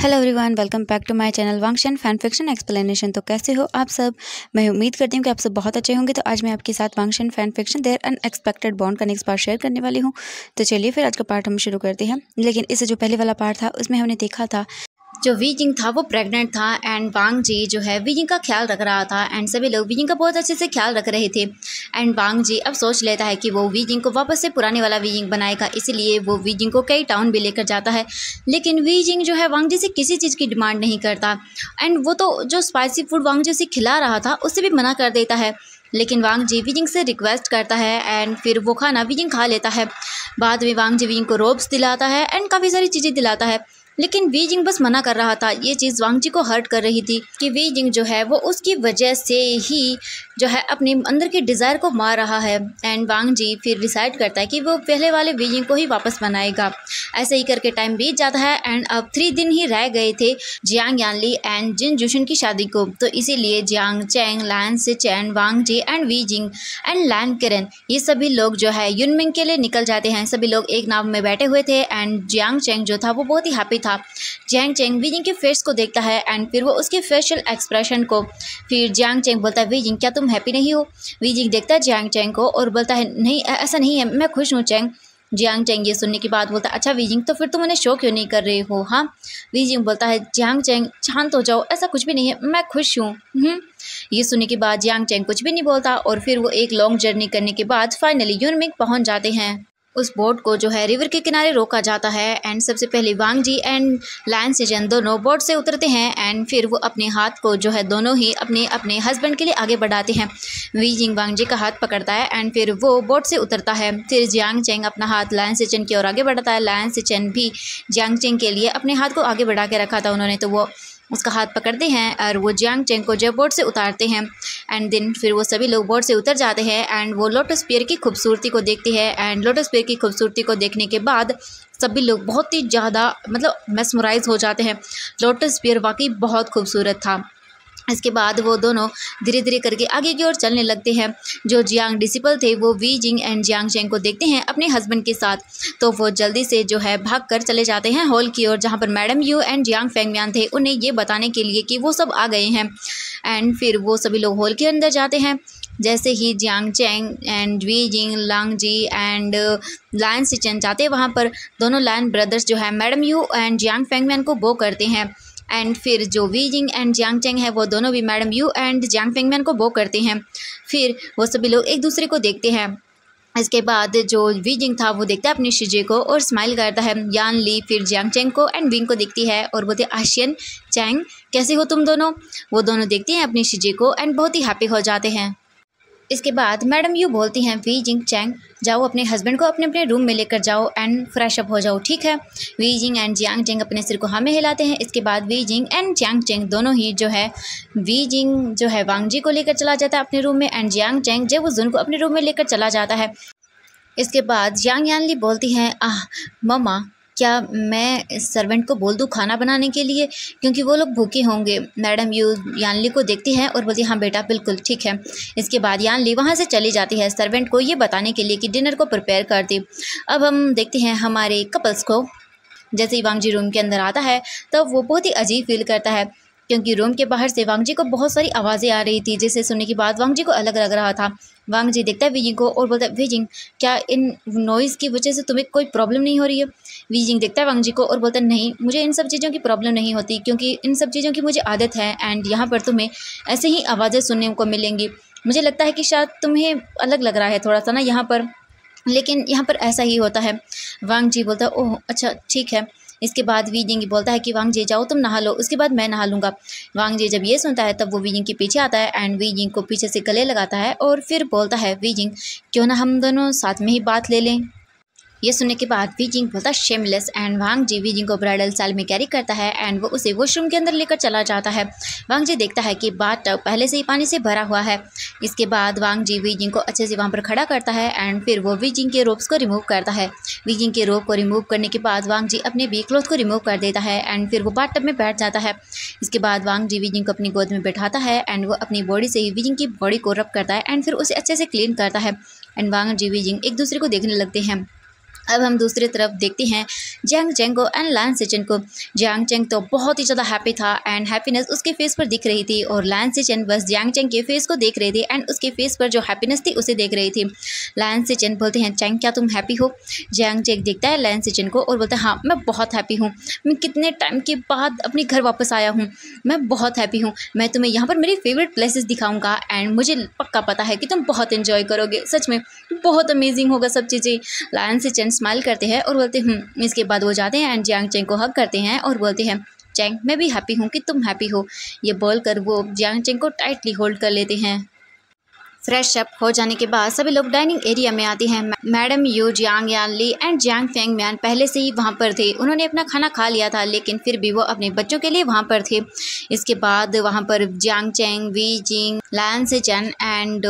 Hello everyone, welcome back to my channel Wangxian fan fiction explanation. तो कैसे हो आप सब? मैं उम्मीद करती हूँ कि आप सब बहुत अच्छे होंगे। तो आज मैं आपके साथ Wangxian fan fiction their unexpected bond का नेक्स्ट पार्ट शेयर करने वाली हूँ। तो चलिए फिर आज का पार्ट हम शुरू करते हैं। लेकिन इससे जो पहले वाला पार्ट था उसमें हमने देखा था जो वी जिंग था वो प्रेग्नेंट था एंड वांग जी जो है वी जिंग का ख्याल रख रहा था एंड सभी लोग वी जिंग का बहुत अच्छे से ख्याल रख रहे थे। एंड वांग जी अब सोच लेता है कि वो वी जिंग को वापस से पुराने वाला वी जिंग बनाएगा, इसीलिए वो वी जिंग को कई टाउन भी लेकर जाता है। लेकिन वी जिंग जो है वांग जी से किसी चीज़ की डिमांड नहीं करता एंड वो तो जो स्पाइसी फूड वांग जी उसे खिला रहा था उससे भी मना कर देता है। लेकिन वांग जी वी जिंग से रिक्वेस्ट करता है एंड फिर वो खाना वी जिंग खा लेता है। बाद में वांग जी वी जिंग को रोब्स दिलाता है एंड काफ़ी सारी चीज़ें दिलाता है। लेकिन वी जिंग बस मना कर रहा था। ये चीज़ वांग जी को हर्ट कर रही थी कि वी जिंग जो है वो उसकी वजह से ही जो है अपने अंदर के डिज़ायर को मार रहा है। एंड वांग जी फिर डिसाइड करता है कि वो पहले वाले वी जिंग को ही वापस बनाएगा। ऐसे ही करके टाइम बीत जाता है एंड अब 3 दिन ही रह गए थे Jiang Yanli and Jin Zixuan की शादी को। तो इसीलिए Jiang Cheng, Lan Xichen, Wang Ji and Wei Ying and Lan Qiren ये सभी लोग जो है युनमिंग के लिए निकल जाते हैं। सभी लोग एक नाव में बैठे हुए थे एंड जियांग चैंग जो था वो बहुत ही हैप्पी था। जियांग चैंग वी जिंग के फेस को देखता है एंड फिर वो उसके फेशियल एक्सप्रेशन को, फिर जियांग चैंग बोलता है वी जिंग क्या तुम हैप्पी नहीं हो? वी जिंग देखता है जियांग चैंग को और बोलता है नहीं ऐसा नहीं है, मैं खुश हूँ चैंग। जियांग चैंग ये सुनने के बाद बोलता है अच्छा वी जिंग तो फिर तुम उन्हें शो क्यों नहीं कर रहे हो? हाँ वी जिंग बोलता है जियांग चैंग शांत हो जाओ, ऐसा कुछ भी नहीं है, मैं खुश हूँ। ये सुनने के बाद जियांग चैंग कुछ भी नहीं बोलता और फिर वो एक लॉन्ग जर्नी करने के बाद फाइनली युनमिंग पहुँच जाते हैं। उस बोट को जो है रिवर के किनारे रोका जाता है एंड सबसे पहले वांग जी एंड लैन सिचेन दोनों बोट से उतरते हैं एंड फिर वो अपने हाथ को जो है दोनों ही अपने अपने हस्बैंड के लिए आगे बढ़ाते हैं। वी जिंग वांग जी का हाथ पकड़ता है एंड फिर वो बोट से उतरता है। फिर जियांग चैंग अपना हाथ लैन सिचेन की ओर आगे बढ़ाता है। लैन सिचेन भी जियांग चैंग के लिए अपने हाथ को आगे बढ़ा के रखा था उन्होंने, तो वो उसका हाथ पकड़ते हैं और वो जियांग चैंग को जब बोट से उतारते हैं एंड देन फिर वो सभी लोग बोट से उतर जाते हैं एंड वो लोटस पियर की खूबसूरती को देखते हैं। एंड लोटस पियर की खूबसूरती को देखने के बाद सभी लोग बहुत ही ज़्यादा मेस्मराइज हो जाते हैं। लोटस पियर वाकई बहुत खूबसूरत था। इसके बाद वो दोनों धीरे धीरे करके आगे की ओर चलने लगते हैं। जो जियांग डिसिपल थे वो Wei Ying and Jiang Cheng को देखते हैं अपने हस्बैंड के साथ, तो वो जल्दी से जो है भाग कर चले जाते हैं हॉल की ओर जहाँ पर madam Yu and Jiang Fengmian थे, उन्हें ये बताने के लिए कि वो सब आ गए हैं। एंड फिर वो सभी लोग हॉल के अंदर जाते हैं। जैसे ही Jiang Cheng and Wei Ying, Wang Ji and Lan Xichen जाते वहाँ पर दोनों लैन ब्रदर्स जो है madam Yu and Jiang Fengmian को बो करते हैं। एंड फिर जो Wei Ying and Jiang Cheng है वो दोनों भी madam Yu and Jiang Fengmian को बो करते हैं। फिर वो सभी लोग एक दूसरे को देखते हैं। इसके बाद जो वी जिंग था वो देखता है अपनी शिजे को और स्माइल करता है। यान ली फिर जियांग चैंग को एंड विंग को देखती है और बोलती है आशियन चैंग कैसे हो तुम दोनों? वो दोनों देखते हैं अपनी शिजे को एंड बहुत ही हैप्पी हो जाते हैं। इसके बाद मैडम यू बोलती हैं वी जिंग चैंग जाओ अपने हस्बैंड को अपने अपने रूम में लेकर जाओ एंड फ्रेश अप हो जाओ, ठीक है? Wei Ying and Jiang Cheng अपने सिर को हाँ में हिलाते हैं। इसके बाद Wei Ying and Jiang Cheng दोनों ही जो है वी जिंग जो है वांग जी को लेकर चला जाता है अपने रूम में एंड जियांग चैंग जब वो जुन को अपने रूम में लेकर चला जाता है। इसके बाद जियांग यानली बोलती हैं मम्मा क्या मैं सर्वेंट को बोल दूँ खाना बनाने के लिए, क्योंकि वो लोग भूखे होंगे? मैडम यू यानली को देखती हैं और बोलती है हाँ बेटा बिल्कुल ठीक है। इसके बाद यानली वहाँ से चली जाती है सर्वेंट को ये बताने के लिए कि डिनर को प्रिपेयर कर दी। अब हम देखते हैं हमारे कपल्स को। जैसे ही वांग जी रूम के अंदर आता है तब वो बहुत ही अजीब फील करता है क्योंकि रूम के बाहर से वांग जी को बहुत सारी आवाज़ें आ रही थी, जिसे सुनने के बाद वांग जी को अलग लग रहा था। वांग जी देखता है वी जिंग को और बोलता है वी जिंग क्या इन नॉइज़ की वजह से तुम्हें कोई प्रॉब्लम नहीं हो रही है? वी जिंग देखता है वांग जी को और बोलता है नहीं मुझे इन सब चीज़ों की प्रॉब्लम नहीं होती, क्योंकि इन सब चीज़ों की मुझे आदत है एंड यहाँ पर तुम्हें ऐसे ही आवाज़ें सुनने को मिलेंगी। मुझे लगता है कि शायद तुम्हें अलग लग रहा है थोड़ा सा ना यहाँ पर, लेकिन यहाँ पर ऐसा ही होता है। वांग जी बोलता है ओह अच्छा ठीक है। इसके बाद वी जिंग बोलता है कि वांग जी जाओ तुम नहा लो, उसके बाद मैं नहा लूँगा। वांग जी जब ये सुनता है तब वो वी जिंग के पीछे आता है एंड वी जिंग को पीछे से गले लगाता है और फिर बोलता है वी जिंग क्यों ना हम दोनों साथ में ही बात ले लें। ये सुनने के बाद वी जिंग बोलता shameless and Wang Ji Wei Ying को ब्राइडल स्टाइल में कैरी करता है एंड वो उसे वॉशरूम के अंदर लेकर चला जाता है। वांग जी देखता है कि बाथटब पहले से ही पानी से भरा हुआ है। इसके बाद वांग जी वी जिंग को अच्छे से वहाँ पर खड़ा करता है एंड फिर वो वी जिंग के रोप्स को रिमूव करता है। वी जिंग के रोप को रिमूव करने के बाद वांग जी अपने भी क्लोथ को रिमूव कर देता है एंड फिर वो बाथटब में बैठ जाता है। इसके बाद वांग जी वी जिंग को अपनी गोद में बैठाता है एंड वो अपनी बॉडी से ही वी जिंग की बॉडी को रब करता है एंड फिर उसे अच्छे से क्लीन करता है एंड वांग जी वी जिंग एक दूसरे को देखने लगते हैं। अब हम दूसरी तरफ देखते हैं जियांग चेंग को एंड लैन सिचन को। जियांग चेंग तो बहुत ही ज़्यादा हैप्पी था एंड हैप्पीनेस उसके फेस पर दिख रही थी, और लैन सिचन बस जियांग चेंग के फेस को देख रही थी एंड उसके फेस पर जो हैप्पीनेस थी उसे देख रही थी। लैन सिचन बोलते हैं, चेंग क्या तुम हैप्पी हो? जियांग चेंग देखता है लैन सिचन को और बोलता है, हाँ मैं बहुत हैप्पी हूँ, मैं कितने टाइम के बाद अपने घर वापस आया हूँ, मैं बहुत हैप्पी हूँ, मैं तुम्हें यहाँ पर मेरी फेवरेट प्लेसेस दिखाऊंगा एंड मुझे पक्का पता है कि तुम बहुत इन्जॉय करोगे, सच में बहुत अमेजिंग होगा सब चीज़ें। लैन सिचन स्माइल करते हैं और बोलते हैं इसके बाद वो जाते हैं एंड जियांग चेंग को हग करते हैं और बोलते हैं, चेंग मैं भी हैप्पी हूँ कि तुम हैप्पी हो। ये बोलकर वो जियांग चेंग को टाइटली होल्ड कर लेते हैं। फ्रेश अप हो जाने के बाद सभी लोग डाइनिंग एरिया में आते हैं। Madam Yu, Jiang Yanli and Jiang Fengmian पहले से ही वहाँ पर थे। उन्होंने अपना खाना खा लिया था, लेकिन फिर भी वो अपने बच्चों के लिए वहाँ पर थे। इसके बाद वहाँ पर Jiang Cheng, Wei Ying, Lan Xichen and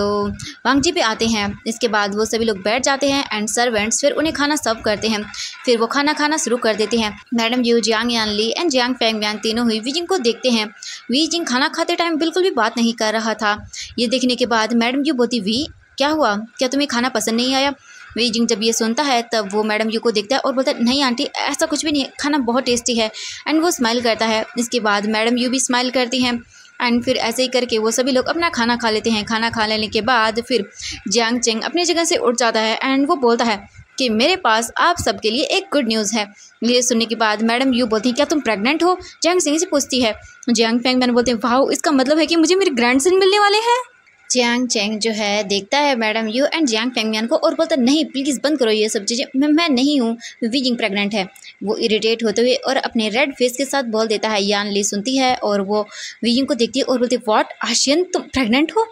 Wang Ji भी आते हैं। इसके बाद वो सभी लोग बैठ जाते हैं एंड सर्वेंट्स फिर उन्हें खाना सर्व करते हैं। फिर वो खाना खाना शुरू कर देते हैं। Madam Yu, Jiang Yanli and Jiang Fengmian तीनों ही वी जिंग को देखते हैं। वी जिंग खाना खाते टाइम बिल्कुल भी बात नहीं कर रहा था। ये देखने के बाद मैडम यू बोलती, वी क्या हुआ, क्या तुम्हें खाना पसंद नहीं आया? वी जिंग जब ये सुनता है तब वो मैडम यू को देखता है और बोलता है, नहीं आंटी ऐसा कुछ भी नहीं है, खाना बहुत टेस्टी है एंड वो स्माइल करता है। इसके बाद मैडम यू भी स्माइल करती हैं एंड फिर ऐसे ही करके वो सभी लोग अपना खाना खा लेते हैं। खाना खा लेने के बाद फिर जियांग चेंग अपनी जगह से उठ जाता है एंड वो बोलता है कि मेरे पास आप सबके लिए एक गुड न्यूज़ है। ये सुनने के बाद मैडम यू बोलती है, क्या तुम प्रेग्नेंट हो? जियांग चेंग से पूछती है। जियांग फेंगम्यान बोलते हैं, वाह इसका मतलब है कि मुझे मेरे ग्रैंडसन मिलने वाले हैं। जियांग चेंग जो है देखता है मैडम यू एंड जियांग फेंगम्यान को और बोलता है, नहीं प्लीज़ बंद करो ये सब चीज़ें, मैं नहीं हूँ, वी जिंग प्रेग्नेंट है। वो इरिटेट होते हुए और अपने रेड फेस के साथ बोल देता है। यान ली सुनती है और वो वी जिंग को देखती है और बोलती है, व्हाट आशियन तुम प्रेग्नेंट हो?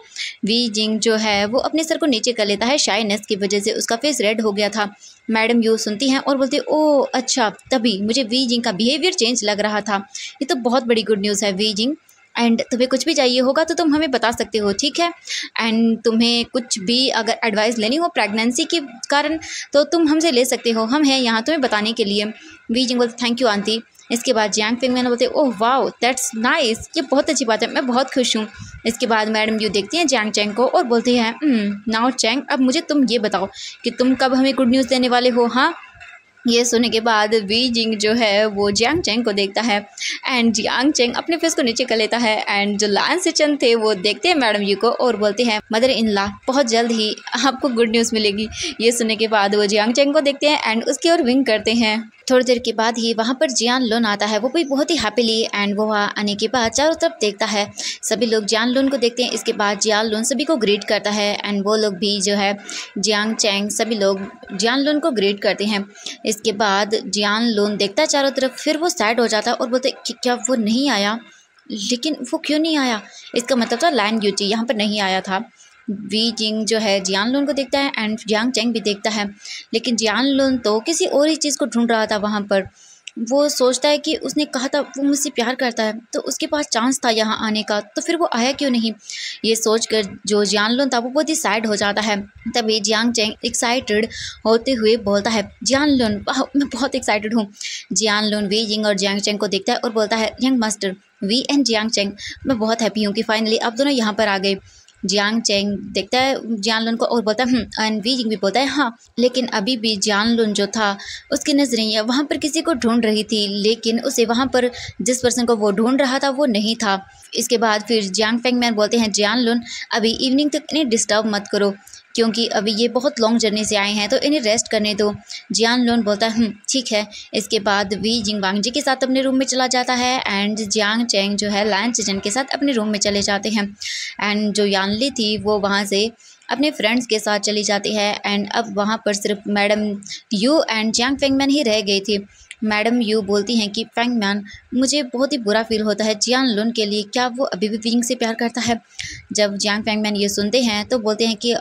वी जिंग जो है वो अपने सर को नीचे कर लेता है, शाइनेस की वजह से उसका फेस रेड हो गया था। मैडम यू सुनती हैं और बोलती है, ओह अच्छा, तभी मुझे वी जिंग का बिहेवियर चेंज लग रहा था। ये तो बहुत बड़ी गुड न्यूज़ है वी जिंग, एंड तुम्हें कुछ भी चाहिए होगा तो तुम हमें बता सकते हो, ठीक है? एंड तुम्हें कुछ भी अगर एडवाइस लेनी हो प्रेगनेंसी के कारण तो तुम हमसे ले सकते हो, हम हैं यहाँ तुम्हें बताने के लिए। वी जिंग बोलते, थैंक यू आंटी। इसके बाद जियांग फेंगम्यान बोलते, ओह वाओ दैट्स नाइस, ये बहुत अच्छी बात है, मैं बहुत खुश हूँ। इसके बाद मैडम यू देखती हैं जियांग चेंग को और बोलती हैं, नाउ चेंग अब मुझे तुम ये बताओ कि तुम कब हमें गुड न्यूज़ देने वाले हो? हाँ। ये सुनने के बाद वी जिंग जो है वो जियांग चेंग को देखता है एंड जियांग चेंग अपने फेस को नीचे कर लेता है एंड जो लैन सिचन थे वो देखते हैं मैडम यू को और बोलते हैं, मदर इन लॉ बहुत जल्द ही आपको गुड न्यूज़ मिलेगी। ये सुनने के बाद वो जियांग चेंग को देखते हैं एंड उसकी ओर विंक करते हैं। थोड़ी देर के बाद ही वहाँ पर जियान लुन आता है, वो भी बहुत ही हैप्पीली, एंड वो वहाँ आने के बाद चारों तरफ देखता है। सभी लोग जियान लुन को देखते हैं। इसके बाद जियान लुन सभी को ग्रीट करता है एंड वो लोग भी जो है जियांग चेंग सभी लोग जियान लुन को ग्रीट करते हैं। इसके बाद जियान लुन देखता है चारों तरफ, फिर वो सैड हो जाता है और बोलते कि क्या वो नहीं आया? लेकिन वो क्यों नहीं आया? इसका मतलब था लैन यूची यहाँ पर नहीं आया था। वी जिंग जो है जियान लुन को देखता है एंड जियांग चेंग भी देखता है, लेकिन जियान लुन तो किसी और ही चीज़ को ढूंढ रहा था वहाँ पर। वो सोचता है कि उसने कहा था वो मुझसे प्यार करता है तो उसके पास चांस था यहाँ आने का, तो फिर वो आया क्यों नहीं? ये सोचकर जो जियान लुन था वो बहुत ही सैड हो जाता है। तभी जियांग चेंग एक्साइटेड होते हुए बोलता है, जियान लुन वाह मैं बहुत एक्साइटेड हूँ। जियान लुन वी जिंग और जियांग चेंग को देखता है और बोलता है, young master Wei and Jiang Cheng मैं बहुत हैप्पी हूँ कि फाइनली आप दोनों यहाँ पर आ गए। जियांग चेंग देखता है जियान लुन को और बोलता है एंड वी जिंग भी बोलता है हाँ, लेकिन अभी भी जियान लुन जो था उसकी नज़रें वहाँ पर किसी को ढूंढ रही थी, लेकिन उसे वहाँ पर जिस पर्सन को वो ढूंढ रहा था वो नहीं था। इसके बाद फिर जियांग फेंगम्यान बोलते हैं, जियान लुन अभी इवनिंग तक इन्हें डिस्टर्ब मत करो क्योंकि अभी ये बहुत लॉन्ग जर्नी से आए हैं तो इन्हें रेस्ट करने दो। जियान लुन बोलता है ठीक है। इसके बाद वी जिंग वांग जी के साथ अपने रूम में चला जाता है एंड जियांग चेंग जो है लैन चिचन के साथ अपने रूम में चले जाते हैं एंड जो यानली थी वो वहाँ से अपने फ्रेंड्स के साथ चली जाती है एंड अब वहाँ पर सिर्फ मैडम यू एंड जियांग फेंगम्यान ही रह गई थी। मैडम यू बोलती हैं कि फेंगम्यान मुझे बहुत ही बुरा फील होता है जियान लुन के लिए, क्या वो अभी भी विंग से प्यार करता है? जब जियांग फेंगम्यान ये सुनते हैं तो बोलते हैं कि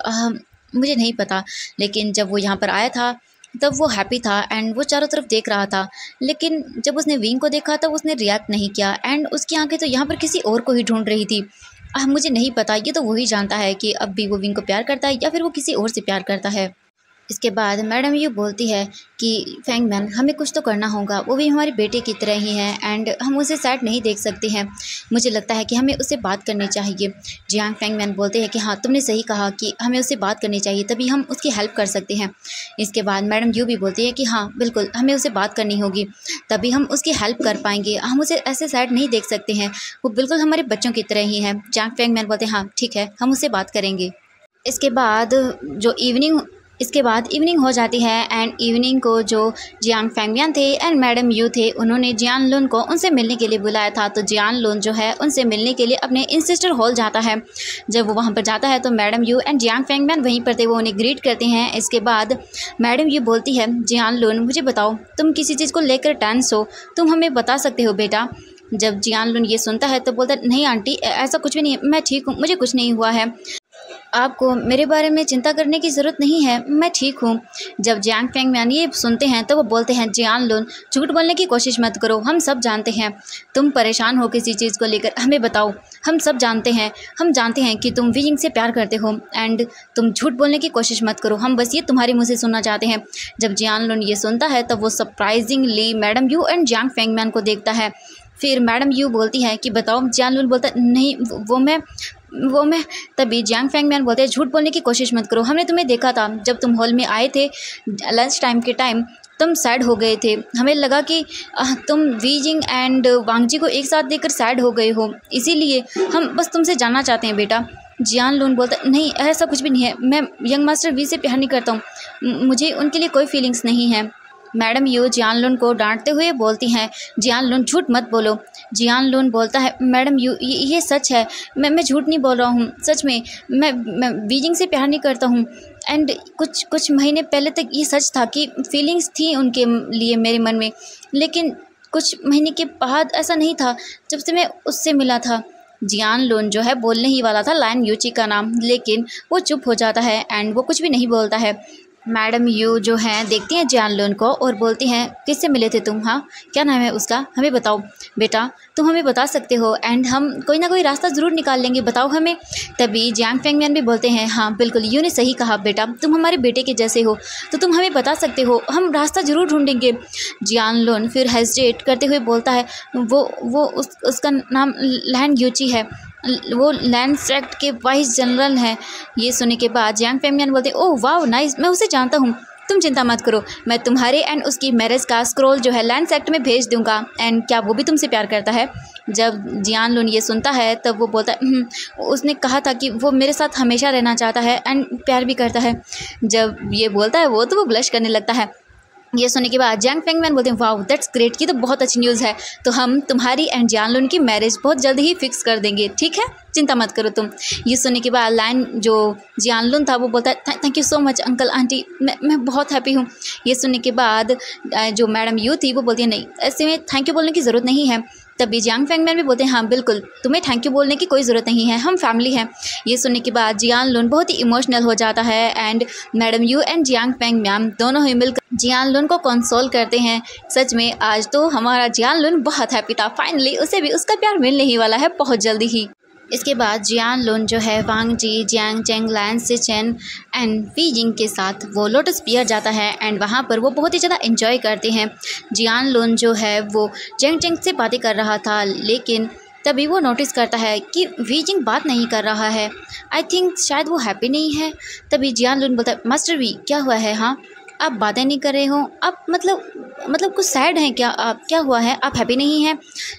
मुझे नहीं पता, लेकिन जब वो यहाँ पर आया था तब वो हैप्पी था एंड वो चारों तरफ देख रहा था, लेकिन जब उसने विंग को देखा तब उसने रिएक्ट नहीं किया एंड उसकी आंखें तो यहाँ पर किसी और को ही ढूंढ रही थी। मुझे नहीं पता, ये तो वही जानता है कि अब भी वो विंग को प्यार करता है या फिर वो किसी और से प्यार करता है। इसके बाद मैडम यू बोलती है कि फैंग मैन हमें कुछ तो करना होगा, वो भी हमारे बेटे की तरह ही है एंड हम उसे सैड नहीं देख सकते हैं। मुझे लगता है कि हमें उससे बात करनी चाहिए। जियांग फैंग मैन बोलते हैं कि हाँ तुमने सही कहा कि हमें उससे बात करनी चाहिए, तभी हम उसकी हेल्प कर सकते हैं। इसके बाद मैडम यू भी बोलती है कि हाँ बिल्कुल हमें उससे बात करनी होगी, तभी हम उसकी हेल्प कर पाएंगे। हम उसे ऐसे सैड नहीं देख सकते हैं, वो बिल्कुल हमारे बच्चों की तरह ही है। जियांग फैंग मैन बोलते हैं हाँ ठीक है, हम उससे बात करेंगे। इसके बाद इवनिंग हो जाती है एंड इवनिंग को जो जियांग फैंगमियान थे एंड मैडम यू थे, उन्होंने जियान लुन को उनसे मिलने के लिए बुलाया था। तो जियान लुन जो है उनसे मिलने के लिए अपने इंसिस्टर हॉल जाता है। जब वो वहाँ पर जाता है तो मैडम यू एंड जियांग फैंगमियान वहीं पर थे, वो उन्हें ग्रीट करते हैं। इसके बाद मैडम यू बोलती है जियान लुन मुझे बताओ तुम किसी चीज़ को लेकर टेंस हो, तुम हमें बता सकते हो बेटा। जब जियान लुन ये सुनता है तो बोलता है नहीं आंटी ऐसा कुछ भी नहीं है, मैं ठीक हूँ, मुझे कुछ नहीं हुआ है, आपको मेरे बारे में चिंता करने की ज़रूरत नहीं है, मैं ठीक हूँ। जब जियांग फैंगमियान ये सुनते हैं तो वो बोलते हैं जियान लुन झूठ बोलने की कोशिश मत करो, हम सब जानते हैं तुम परेशान हो किसी चीज़ को लेकर, हमें बताओ, हम सब जानते हैं कि तुम वीजिंग से प्यार करते हो एंड तुम झूठ बोलने की कोशिश मत करो, हम बस ये तुम्हारे मुँह से सुनना चाहते हैं। जब जियान लुन ये सुनता है तब वो surprisingly madam Yu and Jiang Fengmian को देखता है। फिर मैडम यू बोलती है कि बताओ। जियान लुन बोलता नहीं वो मैं तभी जियांग फैंगमियान बोलते हैं झूठ बोलने की कोशिश मत करो, हमने तुम्हें देखा था जब तुम हॉल में आए थे लंच टाइम के टाइम, तुम सैड हो गए थे, हमें लगा कि तुम वीजिंग एंड वांगजी को एक साथ देखकर सैड हो गए हो, इसीलिए हम बस तुमसे जानना चाहते हैं बेटा। जियान लुन बोलता नहीं ऐसा कुछ भी नहीं है, मैं यंग मास्टर वी से प्यार नहीं करता हूँ, मुझे उनके लिए कोई फीलिंग्स नहीं है। मैडम यू जियान लुन को डांटते हुए बोलती हैं जियान लुन झूठ मत बोलो। जियान लुन बोलता है मैडम यू ये सच है, मैं झूठ नहीं बोल रहा हूँ, सच में मैं वीजिंग से प्यार नहीं करता हूँ एंड कुछ महीने पहले तक ये सच था कि फीलिंग्स थी उनके लिए मेरे मन में, लेकिन कुछ महीने के बाद ऐसा नहीं था जब से मैं उससे मिला था। जियान लुन जो है बोलने ही वाला था लाइन यूची का नाम, लेकिन वो चुप हो जाता है एंड वो कुछ भी नहीं बोलता है। मैडम यू जो हैं देखती हैं जियान लुन को और बोलती हैं किससे मिले थे तुम, हाँ क्या नाम है उसका, हमें बताओ बेटा, तुम हमें बता सकते हो एंड हम कोई ना कोई रास्ता ज़रूर निकाल लेंगे, बताओ हमें। तभी जियांग फैंगमियान भी बोलते हैं हाँ बिल्कुल यू ने सही कहा बेटा, तुम हमारे बेटे के जैसे हो तो तुम हमें बता सकते हो, हम रास्ता ज़रूर ढूंढेंगे। जियान लुन फिर हेजिटेट करते हुए बोलता है उसका नाम लैन यूची है, वो लैंड सेक्ट के वाइस जनरल हैं। ये सुनने के बाद जियांग फैंगमियान बोलते ओह वाह नाइस, मैं उसे जानता हूँ, तुम चिंता मत करो, मैं तुम्हारे एंड उसकी मैरिज का स्क्रोल जो है लैंड सेक्ट में भेज दूंगा एंड क्या वो भी तुमसे प्यार करता है। जब जियान लुन ये सुनता है तब वो बोलता है उसने कहा था कि वो मेरे साथ हमेशा रहना चाहता है एंड प्यार भी करता है। जब ये बोलता है वो तो वो ब्लश करने लगता है। ये सुनने के बाद जियांग फैंगमियान बोलते हैं वाह दैट्स ग्रेट, की तो बहुत अच्छी न्यूज़ है, तो हम तुम्हारी एंड जियान लुन की मैरिज बहुत जल्द ही फिक्स कर देंगे, ठीक है चिंता मत करो तुम। ये सुनने के बाद लाइन जो जियान लुन था वो बोलता है thank you so much uncle aunty, मैं बहुत हैप्पी हूँ। ये सुनने के बाद जो मैडम यू थी वो बोलती है नहीं ऐसे में थैंक यू बोलने की ज़रूरत नहीं है। तभी जियांग फैंगमियान भी बोलते हैं हाँ बिल्कुल तुम्हें थैंक यू बोलने की कोई ज़रूरत नहीं है, हम फैमिली हैं। ये सुनने के बाद जियान लुन बहुत ही इमोशनल हो जाता है and madam Yu and Jiang Fengmian दोनों ही मिलकर जियान लुन को कंसोल करते हैं। सच में आज तो हमारा जियान लुन बहुत हैप्पी था, फाइनली उसे भी उसका प्यार मिलने ही वाला है बहुत जल्दी ही। इसके बाद जियान लुन जो है Wang Ji, Jiang Cheng, Lan Xichen and Wei Ying के साथ वो लोटस पियर जाता है एंड वहाँ पर वो बहुत ही ज़्यादा एंजॉय करते हैं। जियान लुन जो है वो जियांग चेंग से बातें कर रहा था, लेकिन तभी वो नोटिस करता है कि वीजिंग बात नहीं कर रहा है, आई थिंक शायद वो हैप्पी नहीं है। तभी जियान लुन बोलता है मास्टर वी क्या हुआ है, हाँ आप बातें नहीं कर रहे हो, आप मतलब कुछ सैड हैं क्या, आप क्या हुआ है, आप हैप्पी नहीं हैं।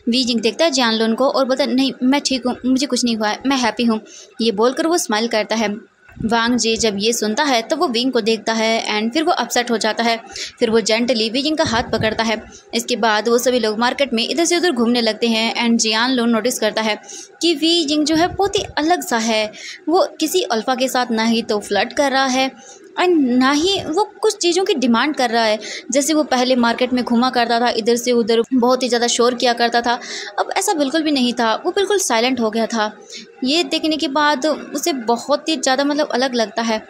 वीजिंग देखता है जियान लुन को और बोलता है नहीं मैं ठीक हूँ, मुझे कुछ नहीं हुआ है, मैं हैप्पी हूँ। ये बोलकर वो स्माइल करता है। वांग जी जब ये सुनता है तो वो विंग को देखता है एंड फिर वो अपसेट हो जाता है। फिर वो जेंटली विंग का हाथ पकड़ता है। इसके बाद वो सभी लोग मार्केट में इधर से उधर घूमने लगते हैं एंड जियान लुन नोटिस करता है कि विंग जो है बहुत ही अलग सा है, वो किसी अल्फा के साथ ना ही तो फ्लर्ट कर रहा है और ना ही वो कुछ चीज़ों की डिमांड कर रहा है। जैसे वो पहले मार्केट में घूमा करता था, इधर से उधर बहुत ही ज़्यादा शोर किया करता था, अब ऐसा बिल्कुल भी नहीं था, वो बिल्कुल साइलेंट हो गया था। ये देखने के बाद उसे बहुत ही ज़्यादा अलग लगता है।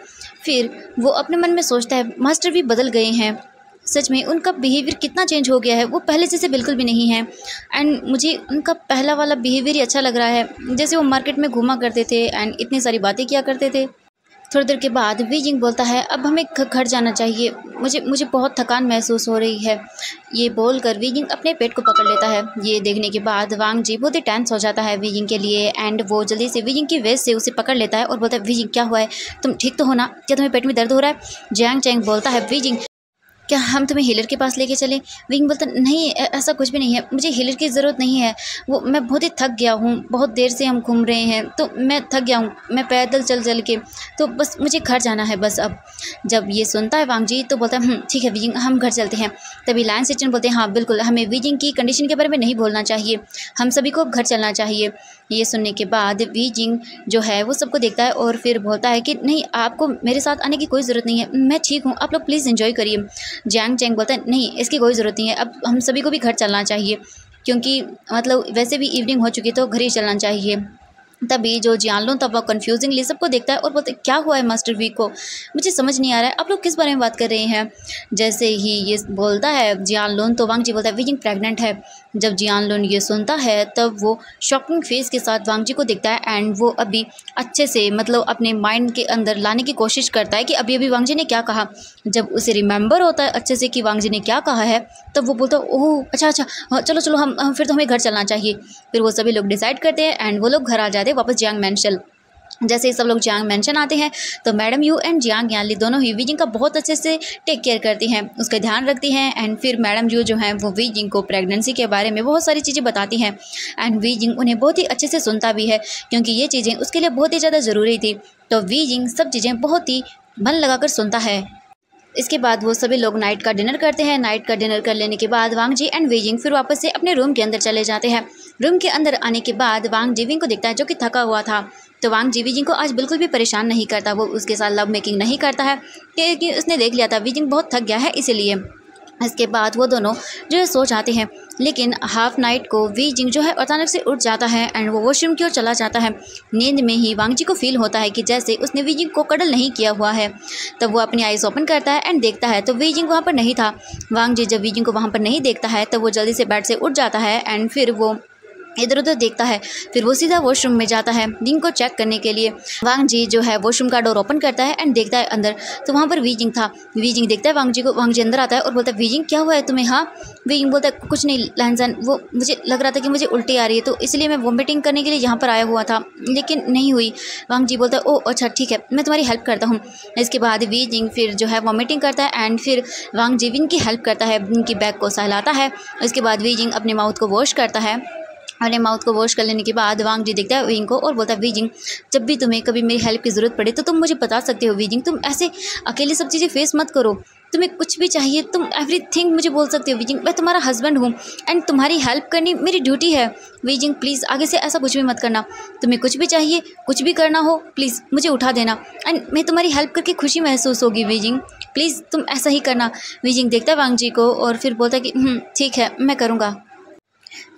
फिर वो अपने मन में सोचता है मास्टर भी बदल गए हैं, सच में उनका बिहेवियर कितना चेंज हो गया है, वो पहले जैसे बिल्कुल भी नहीं है एंड मुझे उनका पहला वाला बिहेवियर ही अच्छा लग रहा है, जैसे वो मार्केट में घूमा करते थे एंड इतनी सारी बातें किया करते थे। थोड़ी देर के बाद वीजिंग बोलता है अब हमें घर जाना चाहिए, मुझे बहुत थकान महसूस हो रही है। ये बोलकर वीजिंग अपने पेट को पकड़ लेता है। ये देखने के बाद वांग जी बहुत ही टेंस हो जाता है वीजिंग के लिए एंड वो जल्दी से वीजिंग की वेस्ट से उसे पकड़ लेता है और बोलता है वीजिंग क्या हुआ है, तुम ठीक तो हो ना, क्या तुम्हें पेट में दर्द हो रहा है। जियांग चैंग बोलता है वीजिंग क्या हम तुम्हें हीलर के पास लेके चले। विंग बोलता नहीं ऐसा कुछ भी नहीं है, मुझे हीलर की ज़रूरत नहीं है, वो मैं बहुत ही थक गया हूँ, बहुत देर से हम घूम रहे हैं तो मैं थक गया हूँ, मैं पैदल चल के, तो बस मुझे घर जाना है बस अब। जब ये सुनता है वांग जी तो बोलता है ठीक है विजिंग हम घर चलते हैं। तभी लायन सेचन बोलते हैं हाँ बिल्कुल, हमें विजिंग की कंडीशन के बारे में नहीं बोलना चाहिए, हम सभी को घर चलना चाहिए। ये सुनने के बाद वीजिंग जो है वो सबको देखता है और फिर बोलता है कि नहीं आपको मेरे साथ आने की कोई ज़रूरत नहीं है, मैं ठीक हूँ, आप लोग प्लीज़ एंजॉय करिए। जियांग चैंग बोलता है नहीं इसकी कोई ज़रूरत नहीं है, अब हम सभी को भी घर चलना चाहिए क्योंकि मतलब वैसे भी इवनिंग हो चुकी है तो घर ही चलना चाहिए। तभी जो जियानलुन तब वो कन्फ्यूजिंगली सबको देखता है और बोलते क्या हुआ है मास्टर वी को, मुझे समझ नहीं आ रहा है आप लोग किस बारे में बात कर रहे हैं। जैसे ही ये बोलता है जियानलुन तो वांग जी बोलता है विजिंग प्रेग्नेंट है। जब जियानलुन ये सुनता है तब वो शॉकिंग फेस के साथ वांग जी को देखता है एंड वो अभी अच्छे से मतलब अपने माइंड के अंदर लाने की कोशिश करता है कि अभी अभी वांग जी ने क्या कहा। जब उसे रिमेंबर होता है अच्छे से कि वांग जी ने क्या कहा है तब वो बोलता है ओह अच्छा हाँ, चलो हम फिर तो हमें घर चलना चाहिए। फिर वो सभी लोग डिसाइड करते हैं एंड वो लोग घर आ जाते हैं वापस जियांग मैंशन। जैसे ही सब लोग जियांग मैंशन आते हैं तो madam Yu and Jiang Yanli दोनों ही वीजिंग का बहुत अच्छे से टेक केयर करती हैं, उसका ध्यान रखती हैं एंड फिर मैडम यू जो हैं वो वीजिंग को प्रेगनेंसी के बारे में बहुत सारी चीज़ें बताती हैं एंड वीजिंग उन्हें बहुत ही अच्छे से सुनता भी है क्योंकि ये चीज़ें उसके लिए बहुत ही ज़्यादा ज़रूरी थी। तो वीजिंग सब चीज़ें बहुत ही मन लगाकर सुनता है। इसके बाद वो सभी लोग नाइट का डिनर करते हैं। नाइट का डिनर कर लेने के बाद वांग जी एंड वीजिंग फिर वापस से अपने रूम के अंदर चले जाते हैं। रूम के अंदर आने के बाद वांग जी विंग को देखता है जो कि थका हुआ था। तो वांग जी वीजिंग को आज बिल्कुल भी परेशान नहीं करता, वो उसके साथ लव मेकिंग नहीं करता है क्योंकि उसने देख लिया था वीजिंग बहुत थक गया है इसीलिए। इसके बाद वो दोनों जो है सो जाते हैं लेकिन हाफ नाइट को वीजिंग जो है अचानक से उठ जाता है एंड वो वॉशरूम की ओर चला जाता है। नींद में ही वांग जी को फील होता है कि जैसे उसने वीजिंग को कडल नहीं किया हुआ है। तब वो अपनी आइज़ ओपन करता है एंड देखता है तो वीजिंग वहाँ पर नहीं था। वांग जी जब वीजिंग को वहाँ पर नहीं देखता है तो वो जल्दी से बेड से उठ जाता है एंड फिर वो इधर उधर देखता है। फिर वो सीधा वॉशरूम में जाता है विंग को चेक करने के लिए। वांग जी जो है वॉशरूम का डोर ओपन करता है एंड देखता है अंदर तो वहाँ पर वीजिंग था। वीजिंग देखता है वांग जी को, वांग जी अंदर आता है और बोलता है वीजिंग क्या हुआ है तुम्हें। हाँ वीजिंग बोलता है कुछ नहीं लहनसन, वो मुझे लग रहा था कि मुझे उल्टी आ रही है तो इसलिए मैं वॉमिटिंग करने के लिए यहाँ पर आया हुआ था लेकिन नहीं हुई। वांग जी बोलता है ओह अच्छा ठीक है मैं तुम्हारी हेल्प करता हूँ। इसके बाद वीजिंग फिर जो है वॉमिटिंग करता है एंड फिर वांग जी विंग की हेल्प करता है, विंग की बैग को सहलाता है। इसके बाद वीजिंग अपने माउथ को वॉश करता है। अपने माउथ को वॉश कर लेने के बाद वांग जी देखता है विंग को और बोलता है वीजिंग जब भी तुम्हें कभी मेरी हेल्प की ज़रूरत पड़े तो तुम मुझे बता सकते हो वीजिंग, तुम ऐसे अकेले सब चीज़ें फेस मत करो, तुम्हें कुछ भी चाहिए तुम एवरीथिंग मुझे बोल सकते हो वीजिंग, मैं तुम्हारा हस्बैंड हूँ एंड तुम्हारी हेल्प करनी मेरी ड्यूटी है। वीजिंग प्लीज़ आगे से ऐसा कुछ भी मत करना, तुम्हें कुछ भी चाहिए कुछ भी करना हो प्लीज़ मुझे उठा देना एंड मैं तुम्हारी हेल्प करके खुशी महसूस होगी वीजिंग, प्लीज़ तुम ऐसा ही करना। वीजिंग देखता है वांग जी को और फिर बोलता है कि ठीक है मैं करूँगा।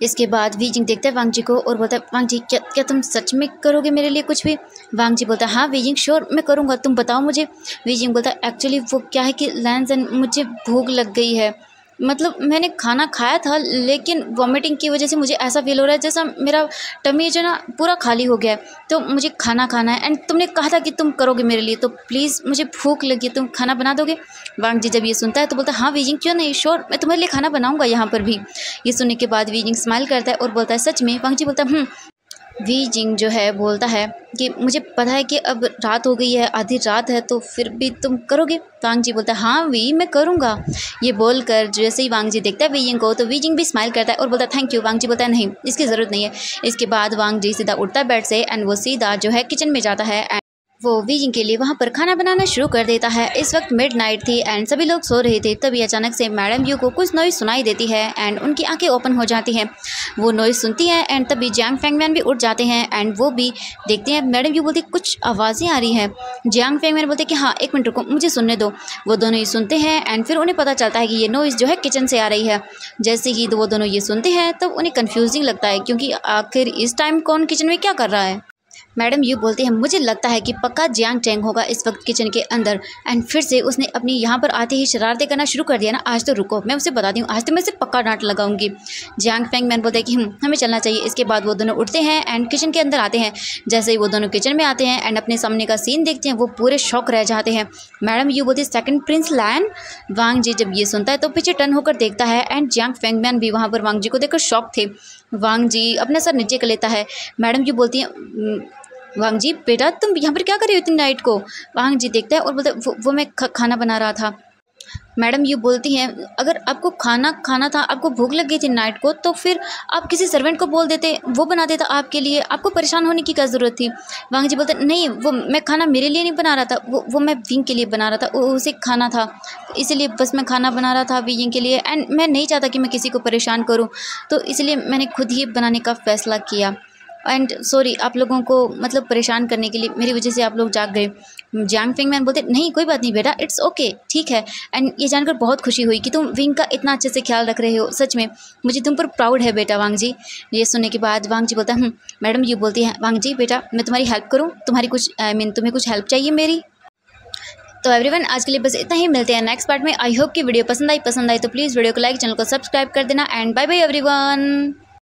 इसके बाद वीजिंग देखता है वांग जी को और बोलता है वांग जी क्या तुम सच में करोगे मेरे लिए कुछ भी। वांग जी बोलता है हाँ वीजिंग श्योर मैं करूँगा, तुम बताओ मुझे। वीजिंग बोलता है एक्चुअली वो क्या है कि लैंसन मुझे भूख लग गई है, मतलब मैंने खाना खाया था लेकिन वॉमिटिंग की वजह से मुझे ऐसा फील हो रहा है जैसा मेरा टमी जो ना पूरा खाली हो गया है तो मुझे खाना खाना है एंड तुमने कहा था कि तुम करोगे मेरे लिए तो प्लीज़ मुझे भूख लगी है, तुम खाना बना दोगे। वांग जी जब ये सुनता है तो बोलता है हाँ वीजिंग क्यों नहीं श्योर मैं तुम्हारे लिए खाना बनाऊंगा यहाँ पर भी। ये सुनने के बाद वीजिंग स्माइल करता है और बोलता है सच में। वांग जी बोलता है वीजिंग जो है बोलता है कि मुझे पता है कि अब रात हो गई है, आधी रात है तो फिर भी तुम करोगे। वांग जी बोलता है हाँ वी मैं करूँगा। ये बोलकर जैसे ही वांग जी देखता है वीजिंग को तो वीजिंग भी स्माइल करता है और बोलता है थैंक यू। वांग जी बोलता है नहीं इसकी ज़रूरत नहीं है। इसके बाद वांग जी सीधा उठता है बेड से एंड वो सीधा जो है किचन में जाता है एंड वो वीजिंग के लिए वहाँ पर खाना बनाना शुरू कर देता है। इस वक्त मिडनाइट थी एंड सभी लोग सो रहे थे। तभी अचानक से मैडम यू को कुछ नॉइज़ सुनाई देती है एंड उनकी आंखें ओपन हो जाती हैं। वो नॉइज़ सुनती हैं एंड तभी जियांग फेंगमैन भी उठ जाते हैं एंड वो भी देखते हैं। मैडम यू बोलती कुछ आवाज़ें आ रही हैं। जियांग फेंगमैन बोलते कि हाँ एक मिनट रुको मुझे सुनने दो। वो दोनों ही सुनते हैं एंड फिर उन्हें पता चलता है कि ये नॉइज़ जो है किचन से आ रही है। जैसे ही वो दोनों ये सुनते हैं तब उन्हें कन्फ्यूजिंग लगता है क्योंकि आखिर इस टाइम कौन किचन में क्या कर रहा है। मैडम यू बोलती हैं मुझे लगता है कि पक्का जियांग टेंग होगा इस वक्त किचन के अंदर। एंड फिर से उसने अपनी यहाँ पर आते ही शरारतें करना शुरू कर दिया ना। आज तो रुको, मैं उसे बताती हूँ, आज तो मैं इसे पक्का डांट लगाऊंगी। जियांग फेंग मैन बोलते हैं कि हमें चलना चाहिए। इसके बाद वो दोनों उठते हैं एंड किचन के अंदर आते हैं। जैसे ही वो दोनों किचन में आते हैं एंड अपने सामने का सीन देखते हैं वो पूरे शौक रह जाते हैं। मैडम यू बोलती है सेकंड प्रिंस लैन। वांग जी जब ये सुनता है तो पीछे टर्न होकर देखता है एंड जियांग फेंग मैन भी वहाँ पर वांग जी को देखकर शौक थे। वांग जी अपना सर नीचे कर लेता है। मैडम यू बोलती हैं वांग जी बेटा तुम यहाँ पर क्या कर रही हो इतनी नाइट को। वांग जी देखता है और बोलते वो मैं खाना बना रहा था। मैडम यू बोलती हैं अगर आपको खाना था, आपको भूख लग गई थी नाइट को, तो फिर आप किसी सर्वेंट को बोल देते, वो बना देता आपके लिए, आपको परेशान होने की क्या ज़रूरत थी। वांग जी बोलते नहीं, वो मैं खाना मेरे लिए नहीं बना रहा था, वो मैं विंग के लिए बना रहा था, उसे खाना था इसलिए बस मैं खाना बना रहा था विंग के लिए। एंड मैं नहीं चाहता कि मैं किसी को परेशान करूँ, तो इसलिए मैंने खुद ही बनाने का फ़ैसला किया। एंड सॉरी आप लोगों को मतलब परेशान करने के लिए, मेरी वजह से आप लोग जाग गए। जियांग फेंग मैन बोलते नहीं कोई बात नहीं बेटा, इट्स ओके, ठीक है। एंड ये जानकर बहुत खुशी हुई कि तुम विंग का इतना अच्छे से ख्याल रख रहे हो, सच में मुझे तुम पर प्राउड है बेटा वांग जी। ये सुनने के बाद वांग जी बोलता है मैडम ये बोलती हैं वांग जी बेटा मैं तुम्हारी हेल्प करूँ, तुम्हारी कुछ तुम्हें कुछ हेल्प चाहिए मेरी। तो एवरीवन आज के लिए बस इतना ही, मिलते हैं नेक्स्ट पार्ट में। आई होप कि वीडियो पसंद आई तो प्लीज़ वीडियो को लाइक, चैनल को सब्सक्राइब कर देना एंड बाय बाय एवरीवन।